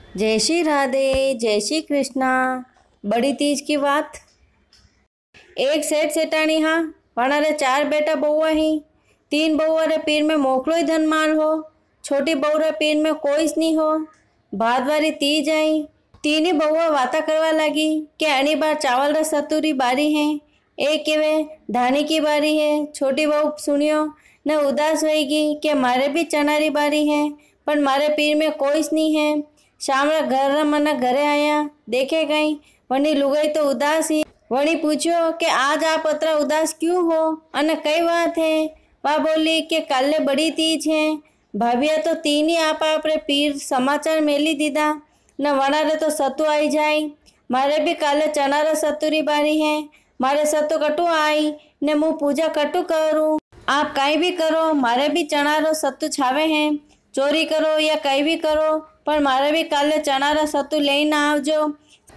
जय श्री राधे, जय श्री कृष्णा। बड़ी तीज की बात। एक सेठ सेठानी हाँ वनारे 4 बेटा बहुआ ही। 3 बहुआ रे पीर में मोकलो ही धनमान हो। छोटी बहू रे पीर में कोई नहीं हो। भादवारी तीज आई। तीनी बहुआ वाता करवा लगी कि अणी बार चावल रा सतुरी बारी है। एक केवे धानी की बारी है। छोटी बहू सुनियो न उदास होगी कि मारे भी चनारी बारी है, पर मारे पीर में कोई नहीं है। शाम रा घर मना घरे आया देखे गई वनी लुगाई तो उदास ही। वणी पूछो कि आज आप अतरा उदास क्यों हो अने कई बात है। वह बोली कि काले बड़ी तीज है। भाभिया तो 3 ही आप रे पीर समाचार मेली दीदा न वनारे तो सतु आई जाए। मारे भी काले चना रा सतुरी बारी है। मारे सतु कटू आई ने मु पूजा कटू करूँ। आप कहीं भी करो मारे भी चना रो सतु छावे हैं। चोरी करो या कहीं भी करो पर मारे भी काले चना रा सतु लेने आवजो।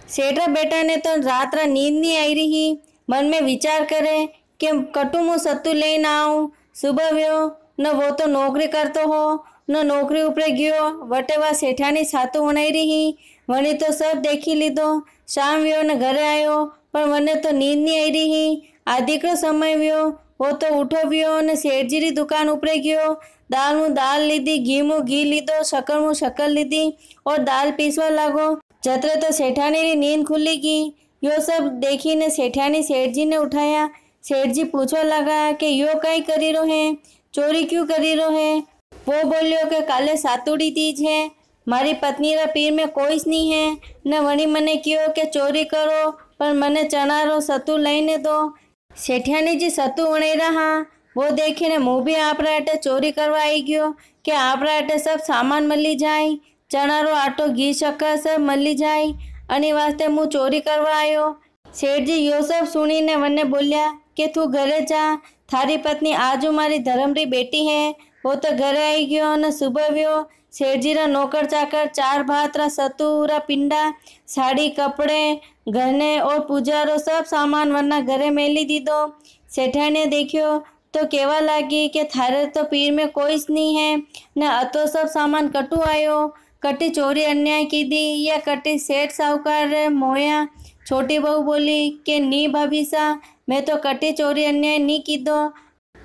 सेठा बेटा ने तो रात रा नींद नहीं आई रही। मन में विचार करे कि कटू मु सतु लेने आऊँ। सुबह व्यो न वो तो नौकरी करतो हो न नौकरी ऊपर गयो। वटे वा सेठानी सातु वनाई रही। वने तो सब देखी लीधो। शाम व्यो न घरे आयो पर वने तो नींद नहीं आई रही। आदिको समय व्यो वो तो उठो व्यो ने सेठजी री दुकान ऊपर गयो। दाल मु दाल लीधी, घी मु घी लीधो, शक्कर मु शक्कर लीधी और दाल पीसवा लागो। जतरे तो सेठानी री नींद खुली गई। यो सब देखी ने सेठानी सेठजी ने उठाया। सेठजी पूछवा लगा कि यो कई करी रो है, चोरी क्यों करी रो है। वो बोलियो कि काले सातुड़ी तीज है। मारी पत्नी रा पीर में कोई नहीं है न वणी मने कियो कि चोरी करो पर मने चना रो सतु लईने दो। सेठियानी जी सतु वणी रहा वो देखीने मुँह भी आप अटे चोरी करवा आई गयो कि आप अटे सब सामान मली जाए। चना रो आटो, घी, शक्कर सब मली जाए। अनी वास्ते मु चोरी करवा आयो। सेठ जी यो सब सुनीने वने बोलिया कि तू घरे जा। थारी पत्नी आजू मारी धर्म री बेटी है। वो तो घरे आई गयो न सुबह व्यो। सेठ जी रा नौकर चाकर 4 भात रा सतु रा पिंडा, साड़ी, कपड़े, गहने और पूजा रो सब सामान वरना घरे मेली दीदो। सेठाने देखियो तो केवा लागी कि थारे तो पीर में कोई नहीं है न अतो सब सामान कटू आयो। कटी चोरी अन्याय की दी या कटी सेठ साहूकार रे मोया। छोटी बहू बोली कि नी भाभी सा मैं तो कटी चोरी अन्याय नी कीधो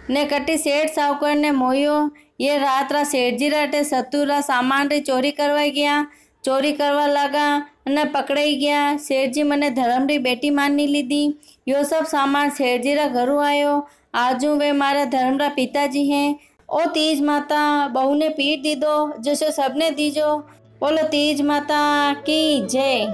ने कटी सेठ साहूकार ने मोयो। ये रात रा सेठ जी राटे सतु रा सामान री चोरी करवा गया। चोरी करवा लगा न पकड़ाई गया। सेठ जी मने धर्म री बेटी मानी लीधी। यो सब सामान सेठ जी रा घरू आयो। आजू वे मारा धर्म रा पिताजी हैं। ओ तीज माता बहू ने पीट दीदो जैसे सबने दीजो। बोलो तीज माता की जय।